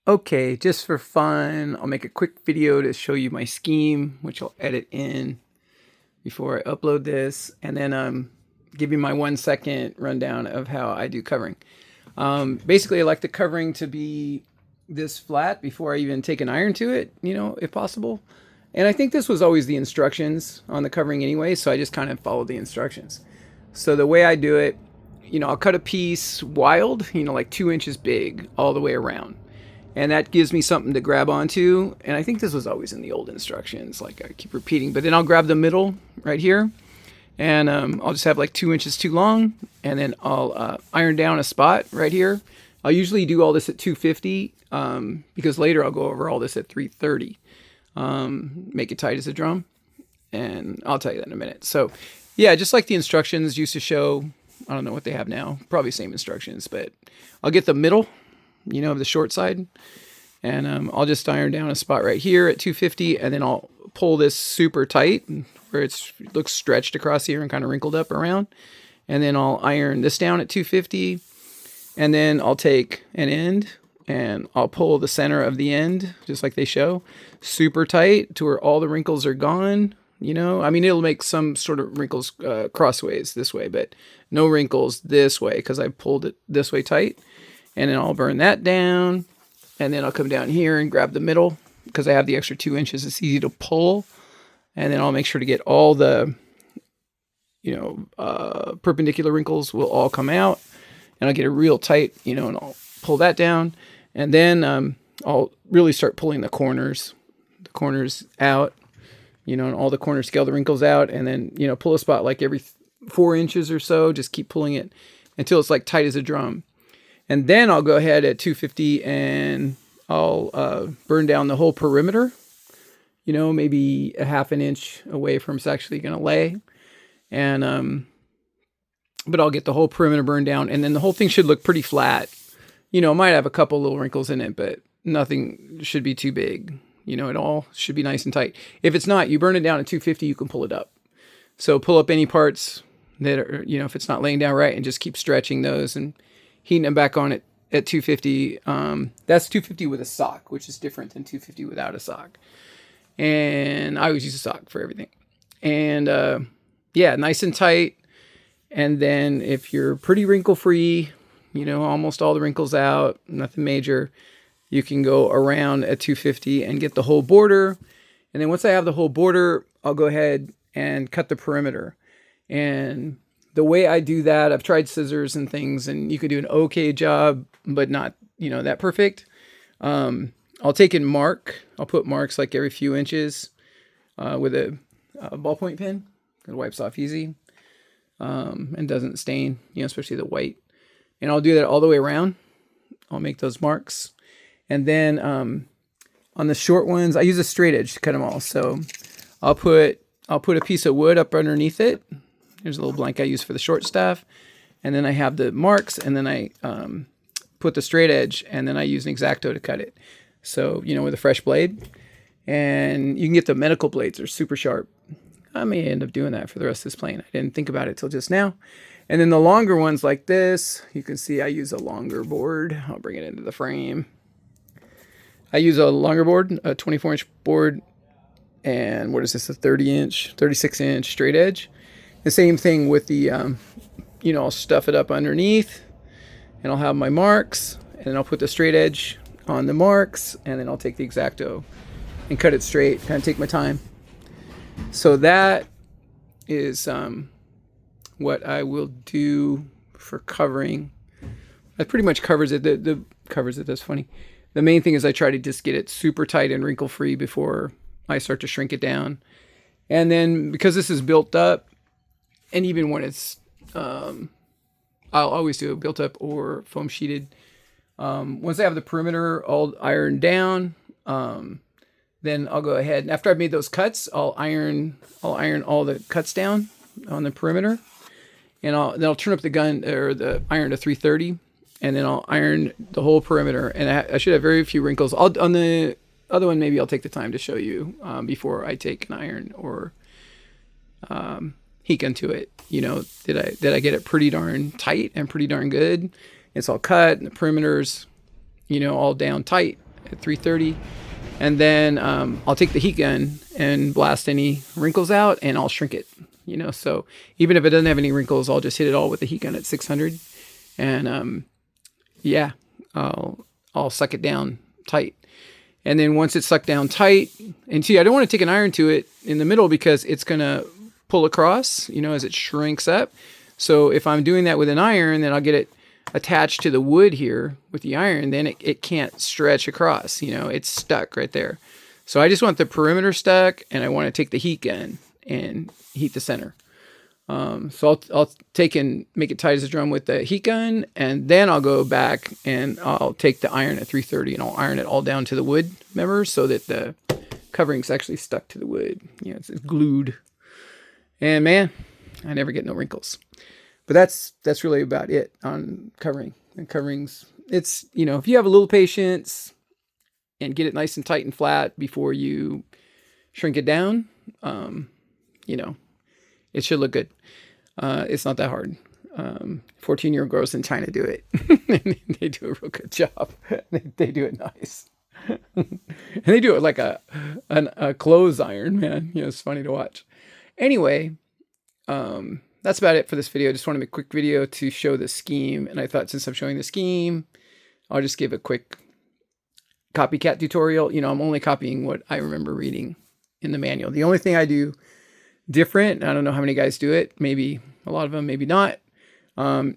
Okay, just for fun, I'll make a quick video to show you my scheme, which I'll edit in before I upload this, and then give you my 1 second rundown of how I do covering. Basically, I like the covering to be this flat before I even take an iron to it, if possible. And I think this was always the instructions on the covering anyway, so I just kind of followed the instructions. So the way I do it, I'll cut a piece wild, like 2 inches big all the way around. And that gives me something to grab onto. And I think this was always in the old instructions, like I keep repeating. But then I'll grab the middle right here, and I'll just have like 2 inches too long, and then I'll iron down a spot right here. I'll usually do all this at 250 because later I'll go over all this at 330. Make it tight as a drum, and I'll tell you that in a minute. So yeah, just like the instructions used to show. I don't know what they have now, probably same instructions, but I'll get the middle, of the short side, and I'll just iron down a spot right here at 250, and then I'll pull this super tight where it looks stretched across here and kind of wrinkled up around, and then I'll iron this down at 250, and then I'll take an end and I'll pull the center of the end just like they show super tight to where all the wrinkles are gone. It'll make some sort of wrinkles crossways this way, but no wrinkles this way because I pulled it this way tight. And then I'll burn that down, and then I'll come down here and grab the middle because I have the extra 2 inches. It's easy to pull, and then I'll make sure to get all the, perpendicular wrinkles will all come out, and I'll get it real tight, and I'll pull that down, and then I'll really start pulling the corners out, and all the corners, scale the wrinkles out, and then, pull a spot like every 4 inches or so, just keep pulling it until it's like tight as a drum. And then I'll go ahead at 250 and I'll burn down the whole perimeter, maybe a half an inch away from it's actually going to lay. And, but I'll get the whole perimeter burned down, and then the whole thing should look pretty flat. It might have a couple little wrinkles in it, but nothing should be too big. It all should be nice and tight. If it's not, you burn it down at 250, you can pull it up. So pull up any parts that are, if it's not laying down right, and just keep stretching those and heating them back on it at 250. That's 250 with a sock, which is different than 250 without a sock. And I always use a sock for everything. And nice and tight. And then if you're pretty wrinkle free, almost all the wrinkles out, nothing major, you can go around at 250 and get the whole border. And then once I have the whole border, I'll go ahead and cut the perimeter. And the way I do that, I've tried scissors and things, and you could do an okay job, but not, that perfect. I'll take and mark. I'll put marks like every few inches with a ballpoint pen. It wipes off easy and doesn't stain, especially the white. And I'll do that all the way around. I'll make those marks. And then on the short ones, I use a straight edge to cut them all. So I'll put a piece of wood up underneath it. Here's a little blank I use for the short staff. And then I have the marks, and then I put the straight edge, and then I use an X-Acto to cut it. So, with a fresh blade. And you can get the medical blades. They're super sharp. I may end up doing that for the rest of this plane. I didn't think about it till just now. And then the longer ones like this, you can see I use a longer board. I'll bring it into the frame. I use a longer board, a 24-inch board. And what is this, a 36-inch straight edge. The same thing with the, I'll stuff it up underneath, and I'll have my marks, and then I'll put the straight edge on the marks, and then I'll take the X-Acto and cut it straight, kind of take my time. So that is what I will do for covering. That pretty much covers it. The covers it. That's funny. The main thing is I try to just get it super tight and wrinkle free before I start to shrink it down. And then because this is built up, and even when it's, I'll always do it built up or foam sheeted. Once I have the perimeter all ironed down, then I'll go ahead, and after I've made those cuts, I'll iron all the cuts down on the perimeter, and then I'll turn up the gun or the iron to 330, and then I'll iron the whole perimeter, and I should have very few wrinkles. On the other one, maybe I'll take the time to show you before I take an iron or heat gun to it. Did I get it pretty darn tight and pretty darn good? It's all cut, and the perimeters, all down tight. at 330. And then I'll take the heat gun and blast any wrinkles out, and I'll shrink it. So even if it doesn't have any wrinkles, I'll just hit it all with the heat gun at 600. And yeah, I'll suck it down tight. And then once it's sucked down tight, and see, I don't want to take an iron to it in the middle because it's going to pull across, as it shrinks up. So if I'm doing that with an iron, then I'll get it attached to the wood here with the iron, then it can't stretch across, it's stuck right there. So I just want the perimeter stuck, and I want to take the heat gun and heat the center. So I'll take and make it tight as a drum with the heat gun, and then I'll go back and I'll take the iron at 330 and I'll iron it all down to the wood members so that the covering's actually stuck to the wood. It's glued. And man, I never get no wrinkles. But that's really about it on covering. And coverings, it's, if you have a little patience and get it nice and tight and flat before you shrink it down, it should look good. It's not that hard. 14-year-old girls in China do it. They do a real good job. They do it nice. And they do it like a clothes iron, man. It's funny to watch. Anyway, that's about it for this video. I just want to make a quick video to show the scheme. And I thought since I'm showing the scheme, I'll just give a quick copycat tutorial. I'm only copying what I remember reading in the manual. The only thing I do different, I don't know how many guys do it, maybe a lot of them, maybe not,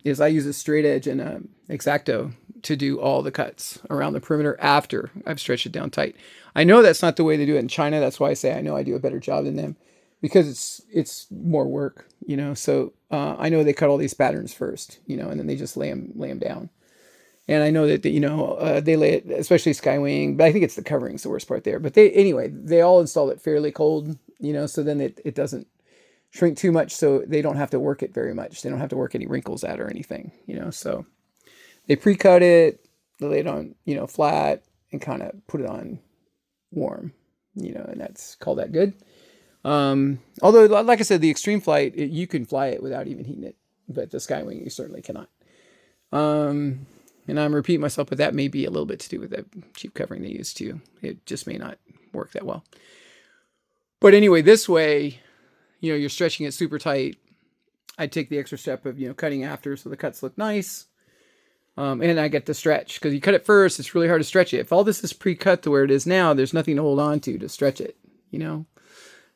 is I use a straight edge and a X-Acto to do all the cuts around the perimeter after I've stretched it down tight. I know that's not the way they do it in China. That's why I say I know I do a better job than them, because it's more work, So I know they cut all these patterns first, and then they just lay them down. And I know that they lay it, especially Skywing, but I think it's the covering's the worst part there. But they all install it fairly cold, so then it doesn't shrink too much, so they don't have to work it very much. They don't have to work any wrinkles out or anything, So they pre-cut it, they lay it on, flat, and kind of put it on warm, and that's called that good. Although, like I said, the Extreme Flight, you can fly it without even heating it, but the Skywing, you certainly cannot. And I'm repeating myself, but that may be a little bit to do with the cheap covering they use too. It just may not work that well. But anyway, this way, you're stretching it super tight. I take the extra step of, cutting after so the cuts look nice. And I get to stretch, because you cut it first, it's really hard to stretch it. If all this is pre-cut to where it is now, there's nothing to hold on to stretch it,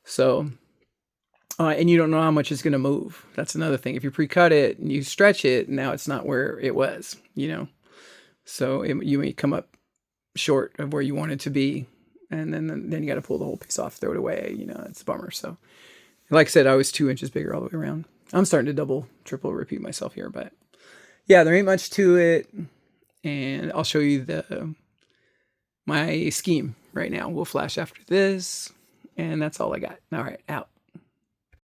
So, and you don't know how much it's going to move. That's another thing. If you pre-cut it and you stretch it, now it's not where it was, So you may come up short of where you want it to be. And then you got to pull the whole piece off, throw it away. It's a bummer. So like I said, I was 2 inches bigger all the way around. I'm starting to double, triple repeat myself here, but yeah, there ain't much to it. And I'll show you my scheme right now. We'll flash after this. And that's all I got. All right, out.